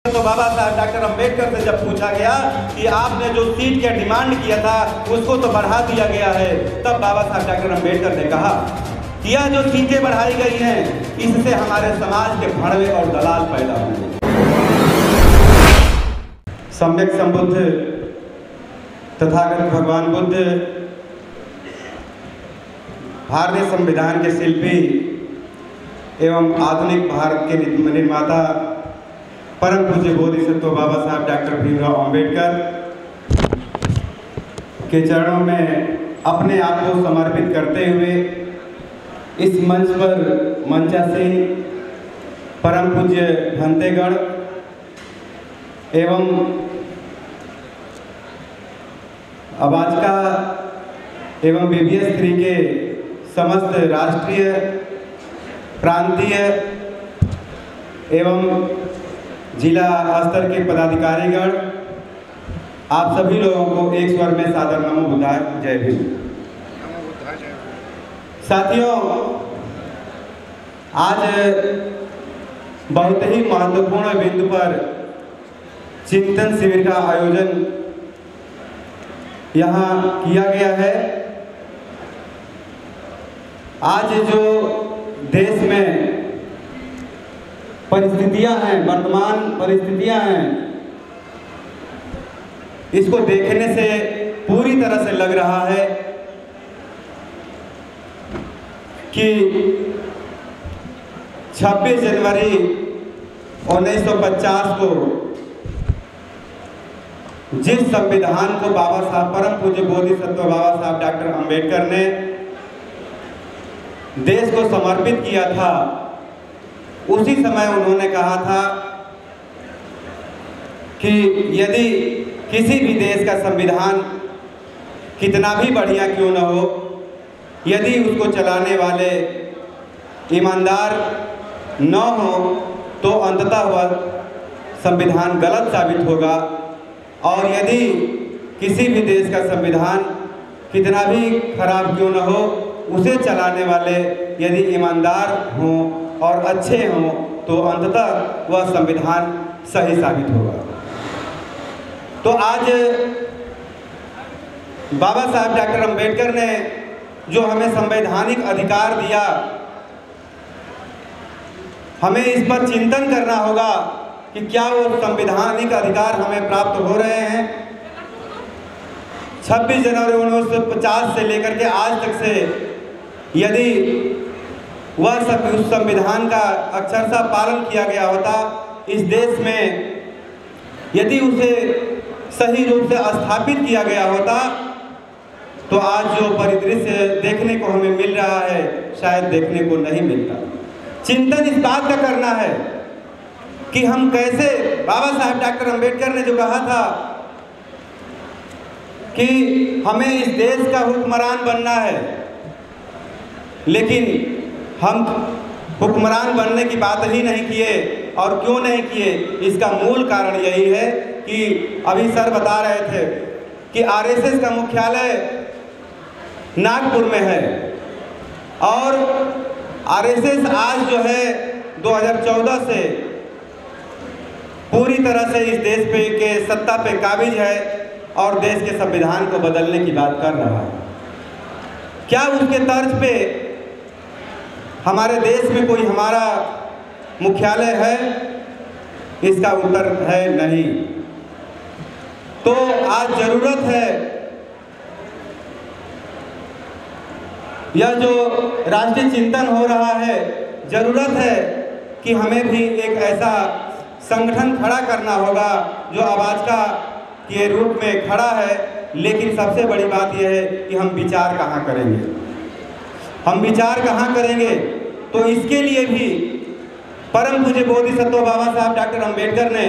तो बाबा साहब डॉक्टर अम्बेडकर से जब पूछा गया कि आपने जो सीट का डिमांड किया था उसको तो बढ़ा दिया गया है, तब बाबा साहब डॉक्टर अम्बेडकर ने कहा कि यह जो सीटें बढ़ाई गई हैं इससे हमारे समाज के भड़वे और दलाल पैदा होंगे। सम्यक संबुद्ध तथागत भगवान बुद्ध भारतीय संविधान के शिल्पी एवं आधुनिक भारत के निर्माता परम पूज्य बोधिसत्व बाबा साहब डॉक्टर भीमराव अंबेडकर के चरणों में अपने आप को समर्पित करते हुए इस मंच पर मंचासीन परम पूज्य भंतेगण एवं अबाजका एवं BBS3 के समस्त राष्ट्रीय प्रांतीय एवं जिला स्तर के पदाधिकारीगण, आप सभी लोगों को एक स्वर में सादर नमो बुद्धाय, जय भीम। साथियों, आज बहुत ही महत्वपूर्ण बिंदु पर चिंतन शिविर का आयोजन यहाँ किया गया है। आज जो देश में परिस्थितियां हैं, वर्तमान परिस्थितियां हैं, इसको देखने से पूरी तरह से लग रहा है कि 26 जनवरी 1950 को जिस संविधान को बाबा साहब परम पूज्य बोधिसत्व बाबा साहब डॉक्टर अम्बेडकर ने देश को समर्पित किया था, उसी समय उन्होंने कहा था कि यदि किसी भी देश का संविधान कितना भी बढ़िया क्यों न हो, यदि उसको चलाने वाले ईमानदार न हो तो अंततः वह संविधान गलत साबित होगा, और यदि किसी भी देश का संविधान कितना भी खराब क्यों न हो, उसे चलाने वाले यदि ईमानदार हों और अच्छे हों तो अंततः वह संविधान सही साबित होगा। तो आज बाबा साहब डॉक्टर अम्बेडकर ने जो हमें संवैधानिक अधिकार दिया, हमें इस पर चिंतन करना होगा कि क्या वो संवैधानिक अधिकार हमें प्राप्त हो रहे हैं। 26 जनवरी 1950 से लेकर के आज तक से यदि वह उस संविधान का अक्षरशः पालन किया गया होता, इस देश में यदि उसे सही रूप से स्थापित किया गया होता, तो आज जो परिदृश्य देखने को हमें मिल रहा है शायद देखने को नहीं मिलता। चिंतन इस बात का करना है कि हम कैसे, बाबा साहब डॉक्टर अम्बेडकर ने जो कहा था कि हमें इस देश का हुक्मरान बनना है, लेकिन हम हुक्मरान बनने की बात ही नहीं किए। और क्यों नहीं किए, इसका मूल कारण यही है कि अभी सर बता रहे थे कि RSS का मुख्यालय नागपुर में है, और RSS आज जो है 2014 से पूरी तरह से इस देश पे के सत्ता पे काबिज है और देश के संविधान को बदलने की बात कर रहा है। क्या उसके तर्ज पे हमारे देश में कोई हमारा मुख्यालय है? इसका उत्तर है नहीं। तो आज जरूरत है, यह जो राष्ट्रीय चिंतन हो रहा है, जरूरत है कि हमें भी एक ऐसा संगठन खड़ा करना होगा जो अबाजका के रूप में खड़ा है। लेकिन सबसे बड़ी बात यह है कि हम विचार कहाँ करेंगे, हम विचार कहाँ करेंगे। तो इसके लिए भी परम पूज्य बोधिसत्व बाबा साहब डॉक्टर अम्बेडकर ने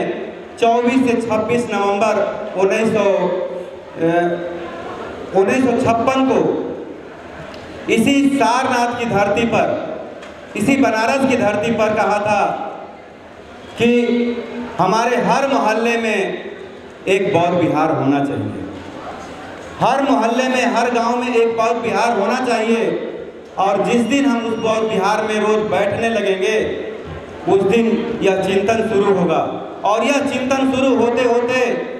24 से 26 नवंबर 1956 को इसी सारनाथ की धरती पर, इसी बनारस की धरती पर कहा था कि हमारे हर मोहल्ले में एक बौद्ध विहार होना चाहिए, हर मोहल्ले में, हर गांव में एक बौद्ध विहार होना चाहिए। और जिस दिन हम उस बौद्ध विहार में रोज बैठने लगेंगे, उस दिन यह चिंतन शुरू होगा और यह चिंतन शुरू होते होते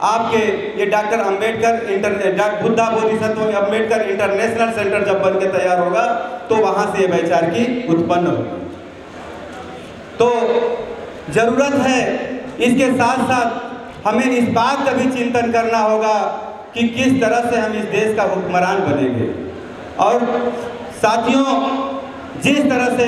आपके ये doctor Ambedkar Buddha Bodhisattva Ambedkar international centre जब बन के तैयार होगा तो वहाँ से ये वैचारिकी उत्पन्न होगी। तो ज़रूरत है, इसके साथ साथ हमें इस बात का भी चिंतन करना होगा कि किस तरह से हम इस देश का हुक्मरान बनेंगे। और साथियों, जिस तरह से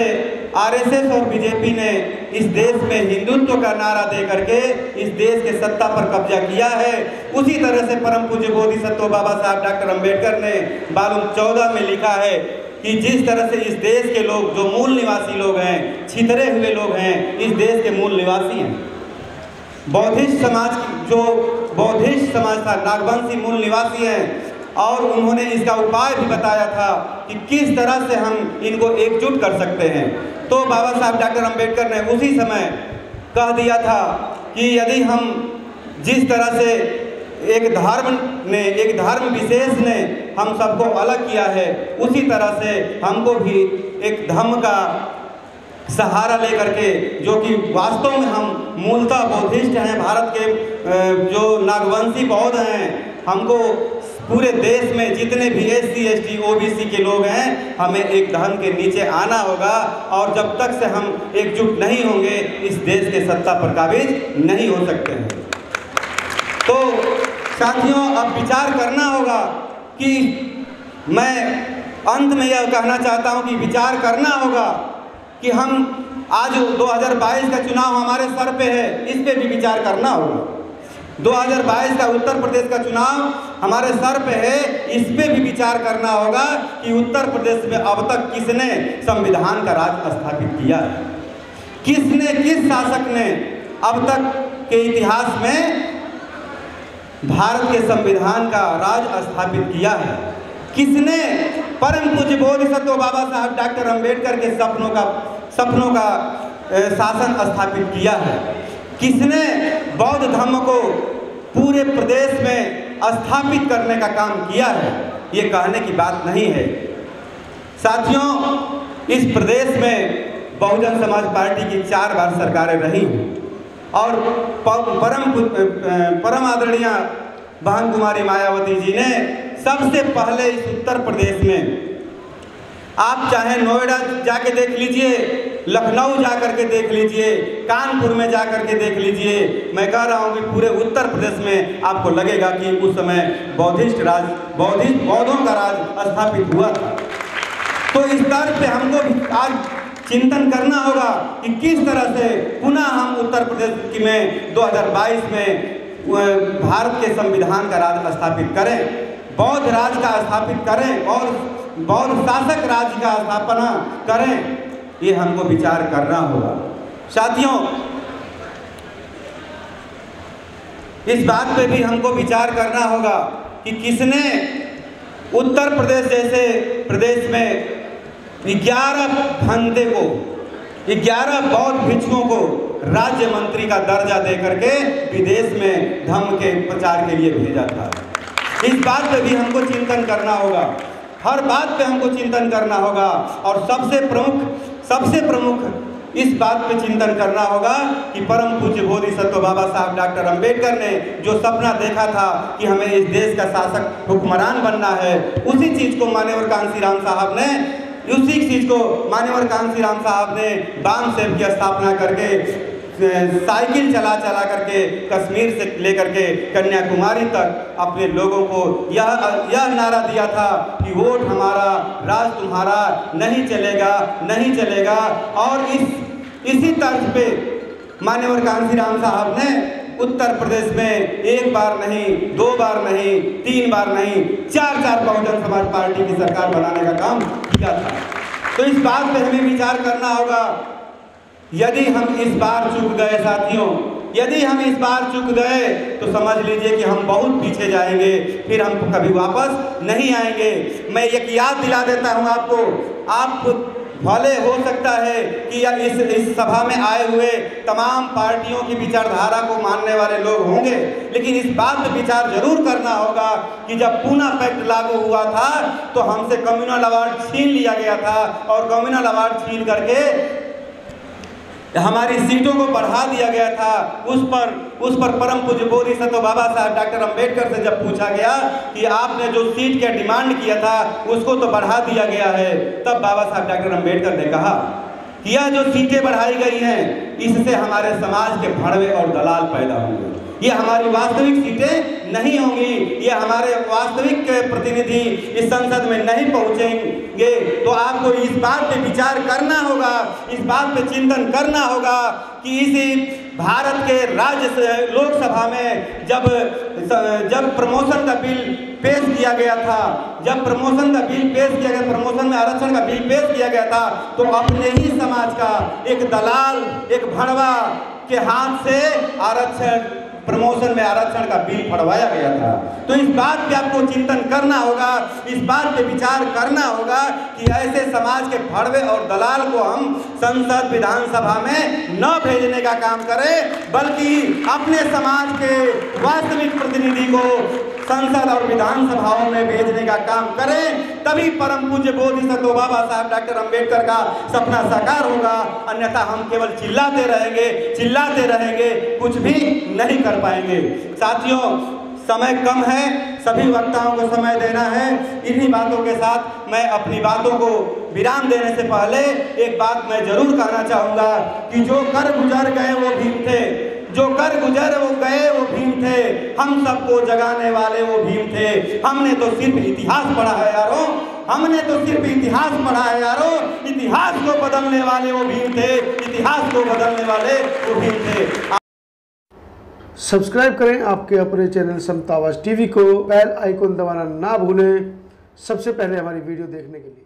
आरएसएस और बीजेपी ने इस देश में हिंदुत्व का नारा दे करके इस देश के सत्ता पर कब्जा किया है, उसी तरह से परम पूज्य बोधिसत्व बाबा साहब डॉक्टर अम्बेडकर ने वॉल्यूम 14 में लिखा है कि जिस तरह से इस देश के लोग जो मूल निवासी लोग हैं, छितरे हुए लोग हैं, इस देश के मूल निवासी हैं। बौद्धिस्ट समाज था, नागवंशी मूल निवासी हैं, और उन्होंने इसका उपाय भी बताया था कि किस तरह से हम इनको एकजुट कर सकते हैं। तो बाबा साहब डॉक्टर अम्बेडकर ने उसी समय कह दिया था कि यदि हम जिस तरह से एक धर्म विशेष ने हम सबको अलग किया है, उसी तरह से हमको भी एक धर्म का सहारा लेकर के, जो कि वास्तव में हम मूलतः बौद्धिस्ट हैं, भारत के जो नागवंशी बौद्ध हैं, हमको पूरे देश में जितने भी SC ST OBC के लोग हैं, हमें एक धर्म के नीचे आना होगा, और जब तक से हम एकजुट नहीं होंगे इस देश के सत्ता पर काबिज नहीं हो सकते हैं। तो साथियों, अब विचार करना होगा कि मैं अंत में यह कहना चाहता हूं कि विचार करना होगा कि हम आज 2022 का चुनाव हमारे सर पे है, इस पे भी विचार करना होगा। 2022 का उत्तर प्रदेश का चुनाव हमारे सर पे है, इस पे भी विचार करना होगा कि उत्तर प्रदेश में अब तक किसने संविधान का राज स्थापित किया है, किस शासक ने अब तक के इतिहास में भारत के संविधान का राज स्थापित किया है, किसने परम पूज्य बोधिसत्व बाबा साहब डॉक्टर अम्बेडकर के सपनों का शासन स्थापित किया है, किसने बौद्ध धर्म को पूरे प्रदेश में स्थापित करने का काम किया है। ये कहने की बात नहीं है। साथियों, इस प्रदेश में बहुजन समाज पार्टी की 4 बार सरकारें रही हैं, और परम आदरणीय बहन कुमारी मायावती जी ने सबसे पहले इस उत्तर प्रदेश में, आप चाहे नोएडा जाके देख लीजिए, लखनऊ जा कर के देख लीजिए, कानपुर में जा कर के देख लीजिए, मैं कह रहा हूँ कि पूरे उत्तर प्रदेश में आपको लगेगा कि उस समय बौद्धों का राज स्थापित हुआ था। तो इस तरह पे हमको भी आज चिंतन करना होगा कि किस तरह से पुनः हम उत्तर प्रदेश में 2022 में भारत के संविधान का राज स्थापित करें, बौद्ध राज का स्थापित करें और बौद्ध शासक राज्य का स्थापना करें। ये हमको विचार करना होगा। साथियों, इस बात पे भी हमको विचार करना होगा कि किसने उत्तर प्रदेश जैसे प्रदेश में 11 फंदे को, 11 बौद्ध भिक्षुओं को राज्य मंत्री का दर्जा दे करके विदेश में धर्म के प्रचार के लिए भेजा था। इस बात पे भी हमको चिंतन करना होगा, हर बात पे हमको चिंतन करना होगा। और सबसे प्रमुख इस बात पे चिंतन करना होगा कि परम पूज्य बोधिसत्व बाबा साहब डॉक्टर अम्बेडकर ने जो सपना देखा था कि हमें इस देश का शासक हुक्मरान बनना है, उसी चीज़ को मान्यवर कांशीराम साहब ने बाम सेव की स्थापना करके साइकिल चला करके कश्मीर से लेकर के कन्याकुमारी तक अपने लोगों को यह नारा दिया था कि वोट हमारा, राज तुम्हारा, नहीं चलेगा। और इसी तर्ज पे मान्यवर कांशीराम साहब ने उत्तर प्रदेश में 1 बार नहीं, 2 बार नहीं, 3 बार नहीं, 4 बहुजन समाज पार्टी की सरकार बनाने का काम किया था। तो इस बात पे हमें विचार करना होगा। यदि हम इस बार चूक गए साथियों, यदि हम इस बार चूक गए तो समझ लीजिए कि हम बहुत पीछे जाएंगे, फिर हम कभी वापस नहीं आएंगे। मैं एक याद दिला देता हूं आपको, आप भले हो सकता है कि इस सभा में आए हुए तमाम पार्टियों की विचारधारा को मानने वाले लोग होंगे, लेकिन इस बात पर विचार जरूर करना होगा कि जब पूना पैक्ट लागू हुआ था तो हमसे कम्युनल अवार्ड छीन लिया गया था, और कम्युनल अवार्ड छीन करके हमारी सीटों को बढ़ा दिया गया था। उस पर परम पूज्य बोधिसत्व बाबा साहब डॉक्टर अंबेडकर से जब पूछा गया कि आपने जो सीट का डिमांड किया था उसको तो बढ़ा दिया गया है, तब बाबा साहब डॉक्टर अंबेडकर ने कहा कि यह जो सीटें बढ़ाई गई हैं इससे हमारे समाज के भड़वे और दलाल पैदा होंगे, ये हमारी वास्तविक सीटें नहीं होंगी, ये हमारे वास्तविक प्रतिनिधि इस संसद में नहीं पहुंचेंगे। तो आपको इस बात पे विचार करना होगा, इस बात पे चिंतन करना होगा कि इस भारत के राज्य लोकसभा में जब प्रमोशन का बिल पेश किया गया था, जब प्रमोशन का बिल पेश किया गया, प्रमोशन में आरक्षण का बिल पेश किया गया था, तो अपने ही समाज का एक दलाल, एक भड़वा के हाथ से प्रमोशन में आरक्षण का बिल फड़वाया गया था। तो इस बात पे आपको चिंतन करना होगा, इस बात पे विचार करना होगा कि ऐसे समाज के भड़वे और दलाल को हम संसद विधानसभा में न भेजने का काम करें, बल्कि अपने समाज के वास्तविक प्रतिनिधि को संसद और विधानसभाओं में भेजने का काम करें। तभी परम पूज्य बोधिसत्व बाबा साहब डॉक्टर अंबेडकर का सपना साकार होगा, अन्यथा हम केवल चिल्लाते रहेंगे, कुछ भी नहीं कर पाएंगे। साथियों, समय कम है, सभी वक्ताओं को समय देना है। इन्हीं बातों के साथ मैं अपनी बातों को विराम देने से पहले एक बात मैं जरूर कहना चाहूँगा कि जो कर गुजर गए वो भीम थे, जो कर गुजर वो गए वो भीम थे, हम सबको जगाने वाले वो भीम थे। हमने तो सिर्फ इतिहास पढ़ा है यारों, हमने तो सिर्फ इतिहास पढ़ा है यारों, इतिहास को बदलने वाले वो भीम थे, इतिहास को बदलने वाले वो भीम थे। सब्सक्राइब करें आपके अपने चैनल समता आवाज़ टीवी को, बेल आइकन दबाना ना भूलें सबसे पहले हमारी वीडियो देखने के लिए।